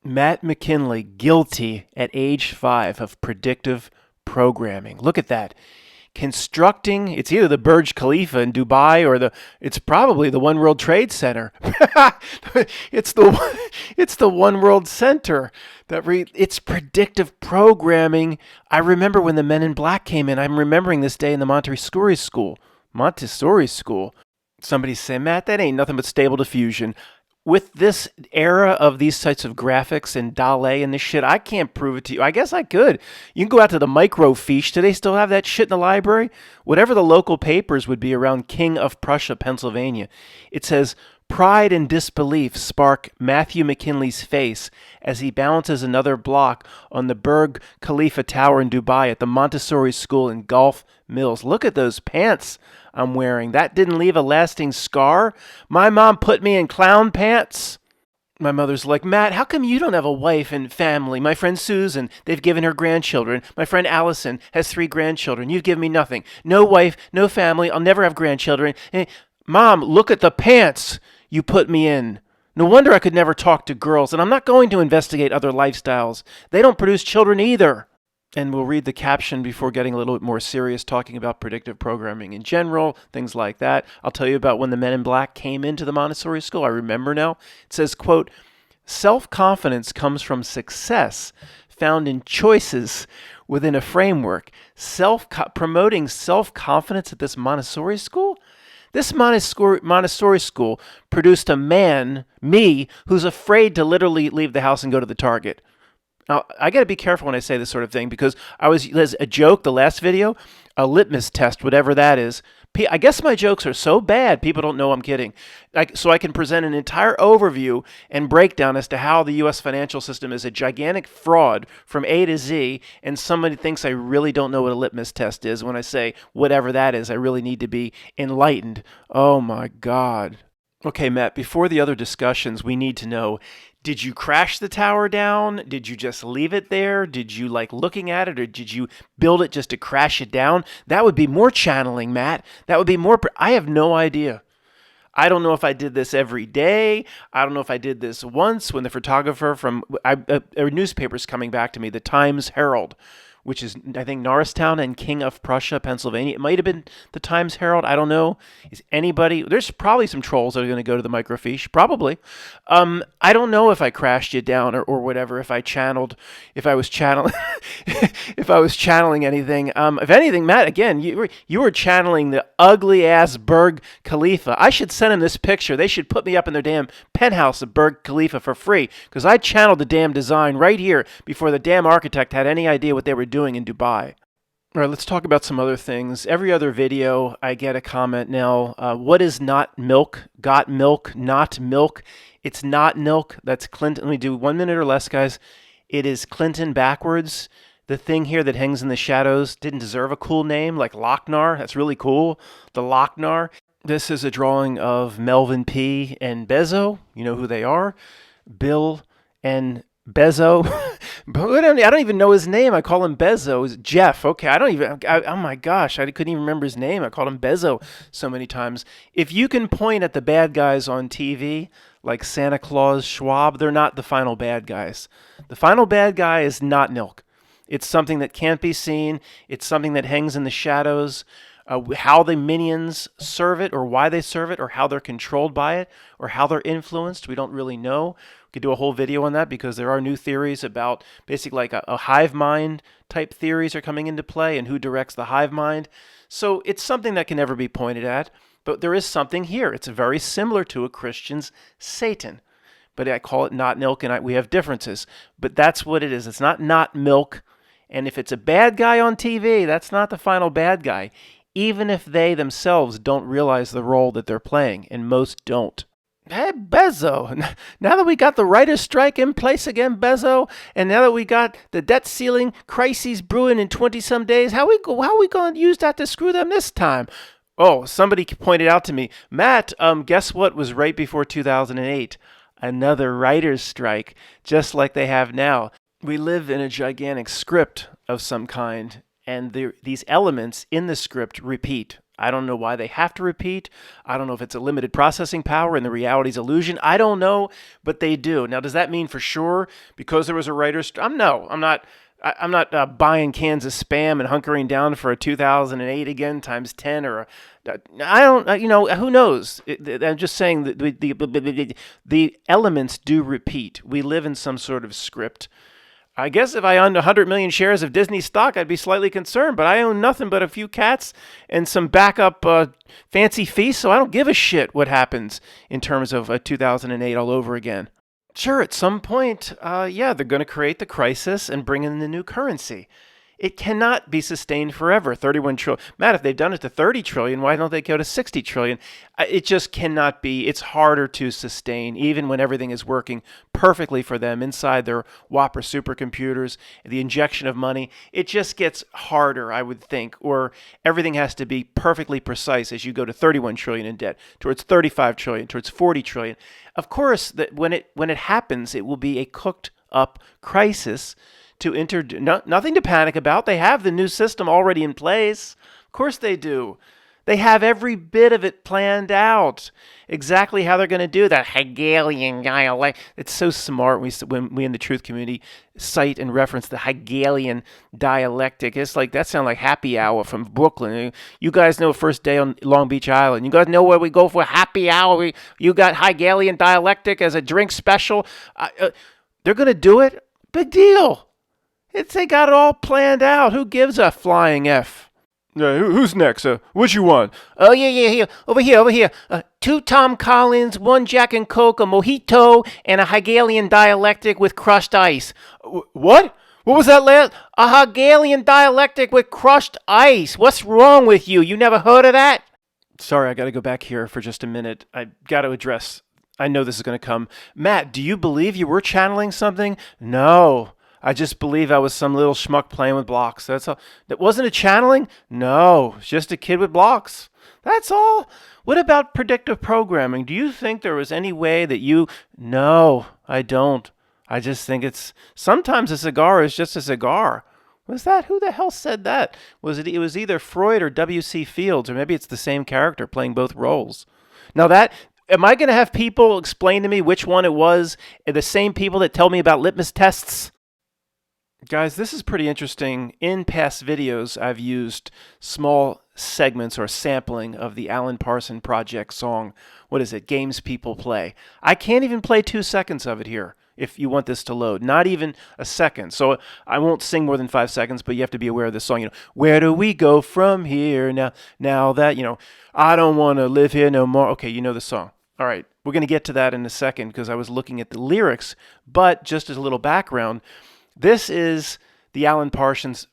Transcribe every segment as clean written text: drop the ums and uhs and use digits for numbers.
Matt McKinley guilty at age 5 of predictive programming. Look at that. Constructing, it's either the Burj Khalifa in Dubai or it's probably the One World Trade Center. it's the One World Center it's predictive programming. I remember when the Men in Black came in. I'm remembering this day in the Montessori school. Somebody say, Matt, that ain't nothing but stable diffusion. With this era of these types of graphics and DALL-E and this shit, I can't prove it to you. I guess I could. You can go out to the microfiche. Do they still have that shit in the library? Whatever the local papers would be around King of Prussia, Pennsylvania. It says, pride and disbelief spark Matthew McKinley's face as he balances another block on the Burj Khalifa Tower in Dubai at the Montessori School in Gulf Mills. Look at those pants I'm wearing. That didn't leave a lasting scar. My mom put me in clown pants. My mother's like, Matt, how come you don't have a wife and family? My friend Susan, they've given her grandchildren. My friend Allison has 3 grandchildren. You've given me nothing. No wife, no family. I'll never have grandchildren. Mom, look at the pants you put me in. No wonder I could never talk to girls, and I'm not going to investigate other lifestyles. They don't produce children either. And we'll read the caption before getting a little bit more serious, talking about predictive programming in general, things like that. I'll tell you about when the Men in Black came into the Montessori school. I remember now. It says, quote, self-confidence comes from success found in choices within a framework. Promoting self-confidence at this Montessori school? This Montessori school produced a man, me, who's afraid to literally leave the house and go to the Target. Now, I got to be careful when I say this sort of thing because as a joke, the last video, a litmus test, whatever that is. I guess my jokes are so bad, people don't know I'm kidding. So I can present an entire overview and breakdown as to how the U.S. financial system is a gigantic fraud from A to Z, and somebody thinks I really don't know what a litmus test is. When I say whatever that is, I really need to be enlightened. Oh, my God. Okay, Matt, before the other discussions, we need to know, did you crash the tower down? Did you just leave it there? Did you like looking at it, or did you build it just to crash it down? That would be more channeling, Matt. That would be more. I have no idea. I don't know if I did this every day. I don't know if I did this once when the photographer from a newspaper's coming back to me, the Times Herald, which is, I think, Norristown and King of Prussia, Pennsylvania. It might have been the Times Herald. I don't know. Is anybody... There's probably some trolls that are going to go to the microfiche. Probably. I don't know if I crashed you down or whatever, if I was channeling... if I was channeling anything. If anything, Matt, again, you were channeling the ugly-ass Burj Khalifa. I should send him this picture. They should put me up in their damn penthouse of Burj Khalifa for free, because I channeled the damn design right here before the damn architect had any idea what they were doing in Dubai. All right, let's talk about some other things. Every other video, I get a comment now. What is not milk? Got milk? Not milk? It's not milk. That's Clinton. Let me do 1 minute or less, guys. It is Clinton backwards. The thing here that hangs in the shadows didn't deserve a cool name, like Lochnar. That's really cool. The Lochnar. This is a drawing of Melvin P. and Bezos. You know who they are. Bill and Bezos. I don't even know his name. I call him Bezos. Jeff. Okay. Oh my gosh. I couldn't even remember his name. I called him Bezos so many times. If you can point at the bad guys on TV, like Santa Claus, Schwab, they're not the final bad guys. The final bad guy is not milk. It's something that can't be seen. It's something that hangs in the shadows. How the minions serve it, or why they serve it, or how they're controlled by it, or how they're influenced, we don't really know. We could do a whole video on that because there are new theories about basically like a hive mind type theories are coming into play, and who directs the hive mind. So it's something that can never be pointed at, but there is something here. It's very similar to a Christian's Satan, but I call it not milk, and we have differences. But that's what it is. It's not milk, and if it's a bad guy on TV, that's not the final bad guy, even if they themselves don't realize the role that they're playing, and most don't. Hey, Bezos, now that we got the writer's strike in place again, Bezos, and now that we got the debt ceiling crises brewing in 20-some days, how we going to use that to screw them this time? Oh, somebody pointed out to me, Matt, guess what was right before 2008? Another writer's strike, just like they have now. We live in a gigantic script of some kind, and these elements in the script repeat I don't know why they have to repeat. I don't know if it's a limited processing power and the reality's illusion. I don't know, but they do. Now, does that mean for sure because there was a writer's strike? No, I'm not. I'm not buying cans of Spam and hunkering down for a 2008 again times 10 or I don't, who knows? I'm just saying that the elements do repeat. We live in some sort of script. I guess if I owned 100 million shares of Disney stock, I'd be slightly concerned, but I own nothing but a few cats and some backup fancy feasts, so I don't give a shit what happens in terms of 2008 all over again. Sure, at some point, they're going to create the crisis and bring in the new currency. It cannot be sustained forever. 31 trillion. Matt, if they've done it to 30 trillion, why don't they go to 60 trillion? It just cannot be. It's harder to sustain, even when everything is working perfectly for them inside their Whopper supercomputers, the injection of money. It just gets harder, I would think, or everything has to be perfectly precise as you go to 31 trillion in debt, towards 35 trillion, towards 40 trillion. Of course, that when it happens, it will be a cooked up crisis nothing to panic about. They have the new system already in place. Of course they do. They have every bit of it planned out. Exactly how they're going to do that Hegelian dialectic. It's so smart when we in the truth community cite and reference the Hegelian dialectic. It's like that sounds like happy hour from Brooklyn. You guys know first day on Long Beach Island. You guys know where we go for happy hour. You got Hegelian dialectic as a drink special. They're going to do it. Big deal. They got it all planned out. Who gives a flying F? Who's next? What you want? Oh, yeah, here. Over here. 2 Tom Collins, 1 Jack and Coke, a mojito, and a Hegelian dialectic with crushed ice. What? What was that last? A Hegelian dialectic with crushed ice. What's wrong with you? You never heard of that? Sorry, I got to go back here for just a minute. I got to address. I know this is going to come. Matt, do you believe you were channeling something? No. I just believe I was some little schmuck playing with blocks. That's all. That wasn't a channeling? No, it's just a kid with blocks. That's all. What about predictive programming? Do you think there was any way that you... No, I don't. I just think sometimes a cigar is just a cigar. Was that? Who the hell said that? It was either Freud or W.C. Fields, or maybe it's the same character playing both roles. Now am I going to have people explain to me which one it was? The same people that tell me about litmus tests? Guys, this is pretty interesting. In past videos, I've used small segments or sampling of the Alan Parsons Project song. What is it? Games People Play. I can't even play 2 seconds of it here if you want this to load. Not even a second. So I won't sing more than 5 seconds, but you have to be aware of this song. Where do we go from here now that, I don't want to live here no more. Okay, you know the song. All right, we're going to get to that in a second because I was looking at the lyrics, but just as a little background, this is the Alan Parsons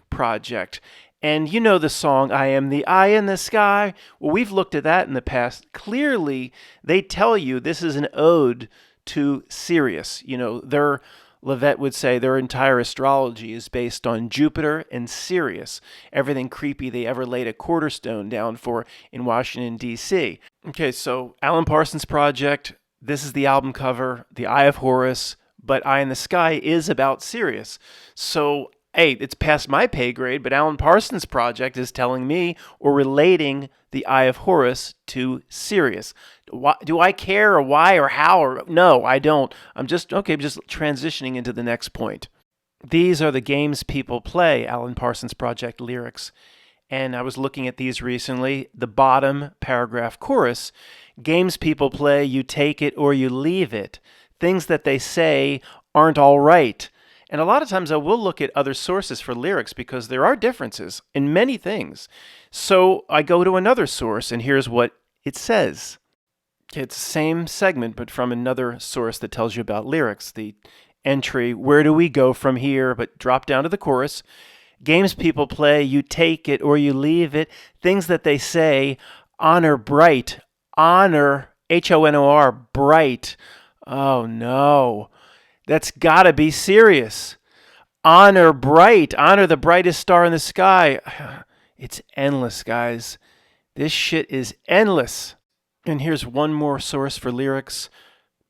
Project. And you know the song, I Am the Eye in the Sky. Well, we've looked at that in the past. Clearly, they tell you this is an ode to Sirius. Levette would say their entire astrology is based on Jupiter and Sirius. Everything creepy they ever laid a cornerstone down for in Washington, D.C. Okay, so Alan Parsons Project, this is the album cover, The Eye of Horus, but Eye in the Sky is about Sirius. So, hey, it's past my pay grade, but Alan Parsons Project is telling me or relating the Eye of Horus to Sirius. Do I care or why or how? Or no, I don't. I'm just transitioning into the next point. These are the games people play, Alan Parsons Project lyrics. And I was looking at these recently. The bottom paragraph chorus, games people play, you take it or you leave it. Things that they say aren't all right. And a lot of times I will look at other sources for lyrics because there are differences in many things. So I go to another source and here's what it says. It's the same segment but from another source that tells you about lyrics. The entry, where do we go from here? But drop down to the chorus. Games people play, you take it or you leave it. Things that they say, honor bright. Honor, Honor, bright. Oh no, that's gotta be serious. Honor bright, honor the brightest star in the sky. It's endless, guys. This shit is endless. And here's one more source for lyrics.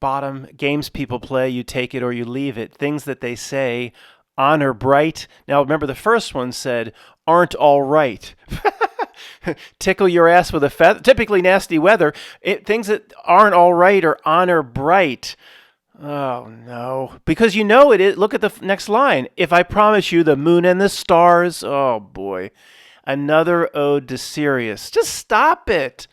Bottom, games people play, you take it or you leave it. Things that they say, honor bright. Now remember, the first one said, aren't all right. Tickle your ass with a feather. Typically nasty weather. Things that aren't all right are honor bright. Oh, no. Because you know it is. Look at the next line. If I promise you the moon and the stars. Oh, boy. Another ode to Sirius. Just stop it.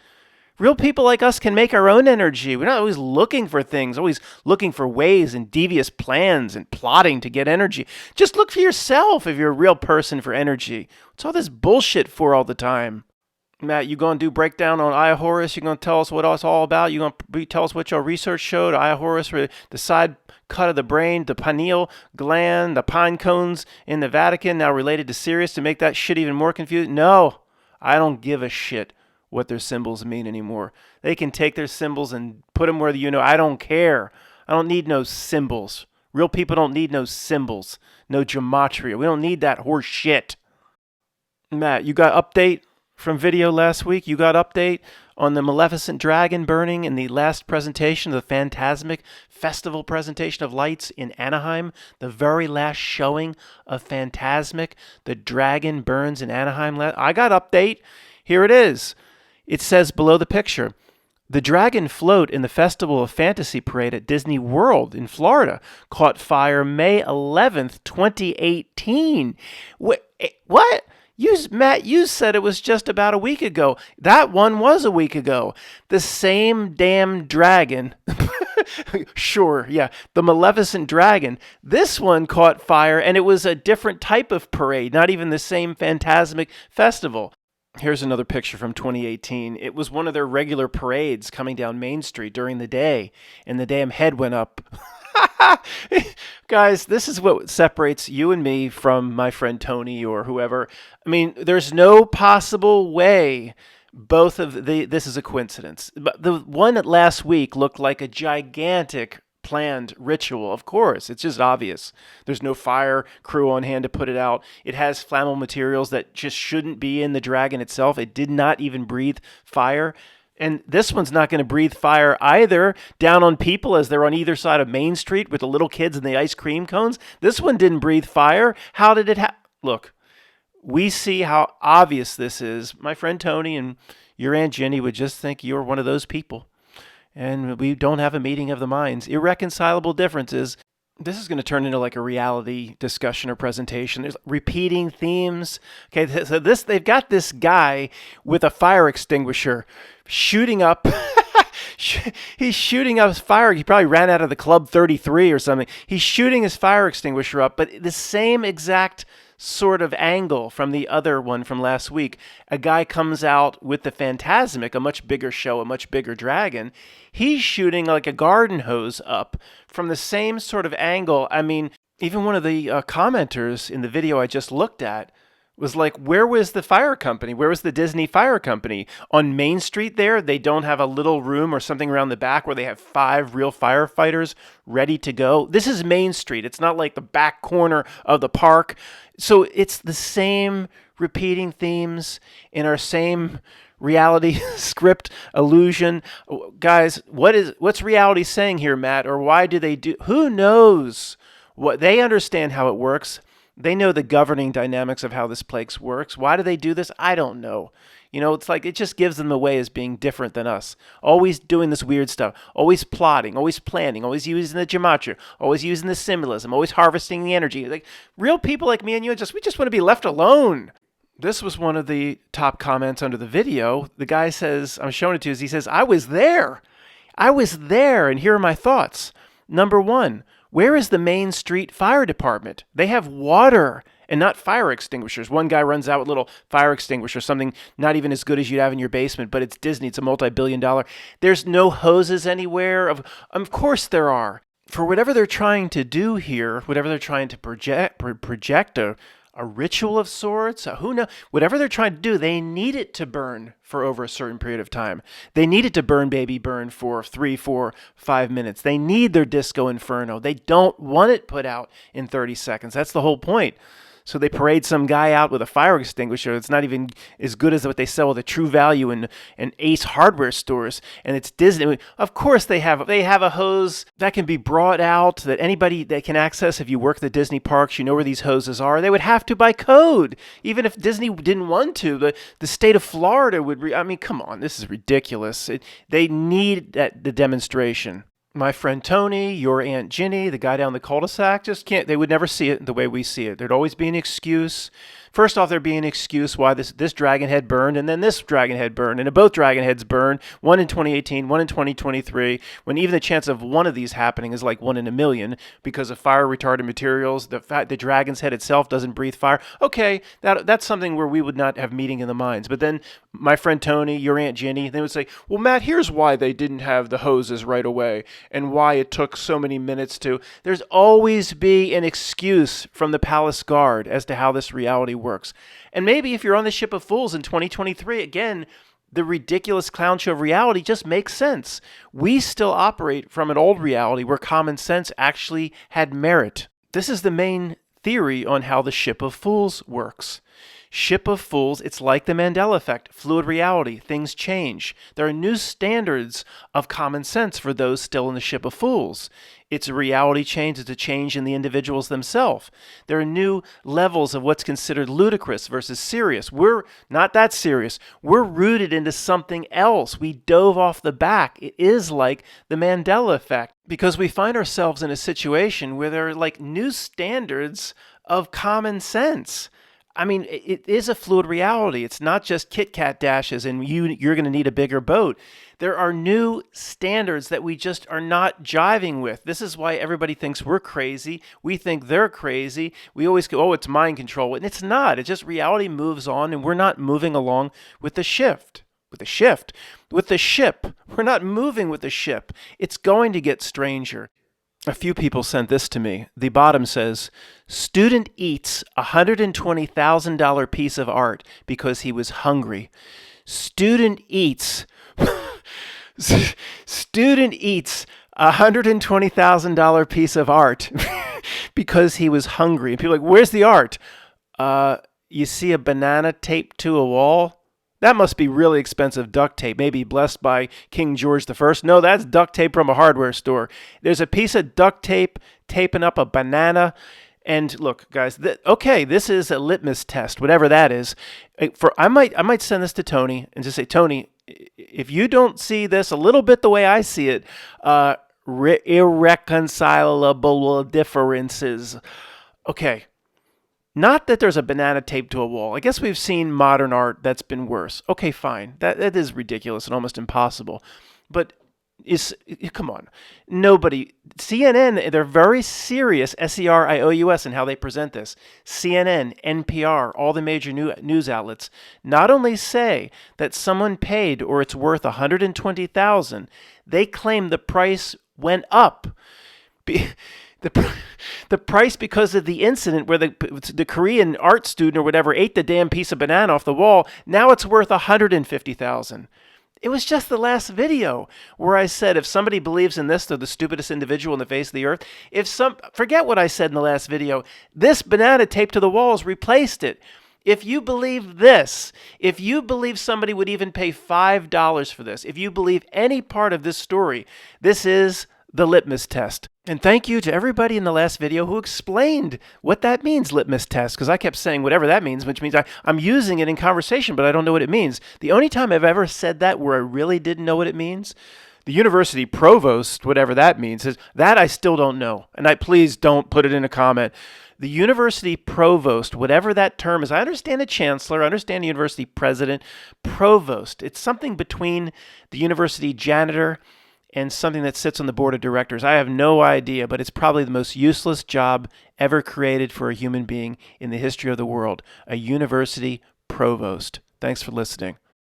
Real people like us can make our own energy. We're not always looking for things, always looking for ways and devious plans and plotting to get energy. Just look for yourself if you're a real person for energy. What's all this bullshit for all the time? Matt, you going to do breakdown on Horus? You going to tell us what it's all about? You going to tell us what your research showed? Horus, the side cut of the brain, the pineal gland, the pine cones in the Vatican, now related to Sirius to make that shit even more confusing? No, I don't give a shit what their symbols mean anymore. They can take their symbols and put them where I don't care. I don't need no symbols. Real people don't need no symbols, no gematria. We don't need that horse shit. Matt, you got update from video last week? You got update on the Maleficent dragon burning in the last presentation of the Phantasmic Festival presentation of lights in Anaheim? The very last showing of Phantasmic. The dragon burns in Anaheim. I got update. Here it is. It says below the picture, the dragon float in the Festival of Fantasy Parade at Disney World in Florida caught fire May 11th, 2018. What? Matt, you said it was just about a week ago. That one was a week ago. The same damn dragon. Sure, yeah. The Maleficent dragon. This one caught fire, and it was a different type of parade, not even the same Phantasmic festival. Here's another picture from 2018. It was one of their regular parades coming down Main Street during the day, and the damn head went up. Guys, this is what separates you and me from my friend Tony or whoever. I mean, there's no possible way this is a coincidence. But the one last week looked like a gigantic planned ritual. Of course, it's just obvious. There's no fire crew on hand to put it out. It has flammable materials that just shouldn't be in the dragon itself. It did not even breathe fire. And this one's not going to breathe fire either down on people as they're on either side of Main Street with the little kids and the ice cream cones. This one didn't breathe fire. How did it happen? Look, we see how obvious this is. My friend Tony and your Aunt Jenny would just think you're one of those people. And we don't have a meeting of the minds. Irreconcilable differences. This is going to turn into like a reality discussion or presentation. There's repeating themes. Okay, so they've got this guy with a fire extinguisher shooting up. He's shooting up his fire. He probably ran out of the Club 33 or something. He's shooting his fire extinguisher up, but the same exact sort of angle from the other one from last week. A guy comes out with the Phantasmic, a much bigger show, a much bigger dragon. He's shooting like a garden hose up from the same sort of angle. I mean, even one of the commenters in the video I just looked at was like, where was the fire company? Where was the Disney fire company? On Main Street there, they don't have a little room or something around the back where they have 5 real firefighters ready to go. This is Main Street. It's not like the back corner of the park. So it's the same repeating themes in our same reality script illusion. Guys, what's reality saying here, Matt? Or why do they do? Who knows? What they understand how it works. They know the governing dynamics of how this place works. Why do they do this? I don't know. You know, it's like it just gives them away as being different than us. Always doing this weird stuff. Always plotting. Always planning. Always using the gematria. Always using the symbolism. Always harvesting the energy. Like real people like me and you, we just want to be left alone. This was one of the top comments under the video. The guy says, I'm showing it to you, he says, I was there. And here are my thoughts. Number 1, where is the Main Street Fire Department? They have water and not fire extinguishers. One guy runs out with a little fire extinguisher, something not even as good as you'd have in your basement, but it's Disney. It's a multi-billion-dollar. There's no hoses anywhere. Of course there are. For whatever they're trying to do here, whatever they're trying to project a ritual of sorts, who knows? Whatever they're trying to do, they need it to burn for over a certain period of time. They need it to burn for 3, 4, 5 minutes. They need their disco inferno. They don't want it put out in 30 seconds. That's the whole point. So they parade some guy out with a fire extinguisher that's not even as good as what they sell with a True Value and Ace hardware stores. And it's Disney. Of course they have a hose that can be brought out that anybody that can access. If you work the Disney parks, you know where these hoses are. They would have to by code. Even if Disney didn't want to, the state of Florida would. I mean, come on, this is ridiculous. They need the demonstration. My friend Tony, your Aunt Ginny, the guy down the cul-de-sac, just can't, they would never see it the way we see it. There'd always be an excuse. First off, there'd be an excuse why this dragon head burned, and then this dragon head burned, and both dragon heads burned, one in 2018, one in 2023, when even the chance of one of these happening is like 1 in a million because of fire-retardant materials. The fact the dragon's head itself doesn't breathe fire. Okay, that's something where we would not have meeting in the minds. But then my friend Tony, your Aunt Ginny, they would say, well, Matt, here's why they didn't have the hoses right away and why it took so many minutes to. There's always be an excuse from the palace guard as to how this reality works. And maybe if you're on the ship of fools in 2023, again, the ridiculous clown show of reality just makes sense. We still operate from an old reality where common sense actually had merit. This is the main theory on how the ship of fools works. Ship of fools, it's like the Mandela effect, fluid reality, things change. There are new standards of common sense for those still in the ship of fools. It's a reality change, it's a change in the individuals themselves. There are new levels of what's considered ludicrous versus serious. We're not that serious. We're rooted into something else. We dove off the back. It is like the Mandela effect because we find ourselves in a situation where there are like new standards of common sense. I mean, it is a fluid reality. It's not just Kit Kat dashes and you're going to need a bigger boat. There are new standards that we just are not jiving with. This is why everybody thinks we're crazy. We think they're crazy. We always go, oh, it's mind control. And it's not. It's just reality moves on and we're not moving along with the shift. With the ship. We're not moving with the ship. It's going to get stranger. A few people sent this to me. The bottom says, student eats $120,000 piece of art because he was hungry. Student eats $120,000 piece of art because he was hungry. And people are like, where's the art? You see a banana taped to a wall? That must be really expensive duct tape, maybe blessed by King George I. No, that's duct tape from a hardware store. There's a piece of duct tape taping up a banana. And look, guys, this is a litmus test, whatever that is. I might send this to Tony and just say, Tony, if you don't see this a little bit the way I see it, irreconcilable differences. Okay. Not that there's a banana taped to a wall. I guess we've seen modern art that's been worse. Okay, fine. That is ridiculous and almost impossible. But come on. Nobody. CNN, they're very serious, SERIOUS, in how they present this. CNN, NPR, all the major news outlets not only say that someone paid or it's worth $120,000, they claim the price went up. The price because of the incident where the Korean art student or whatever ate the damn piece of banana off the wall, now it's worth $150,000. It was just the last video where I said if somebody believes in this, they're the stupidest individual on the face of the earth. Forget what I said in the last video. This banana taped to the walls replaced it. If you believe this, if you believe somebody would even pay $5 for this, if you believe any part of this story, this is the litmus test. And thank you to everybody in the last video who explained what that means, litmus test, because I kept saying whatever that means, which means I'm using it in conversation, but I don't know what it means. The only time I've ever said that where I really didn't know what it means, the university provost, whatever that means, is that I still don't know. And please don't put it in a comment. The university provost, whatever that term is, I understand the chancellor, I understand the university president, provost. It's something between the university janitor and something that sits on the board of directors. I have no idea, but it's probably the most useless job ever created for a human being in the history of the world, a university provost. Thanks for listening.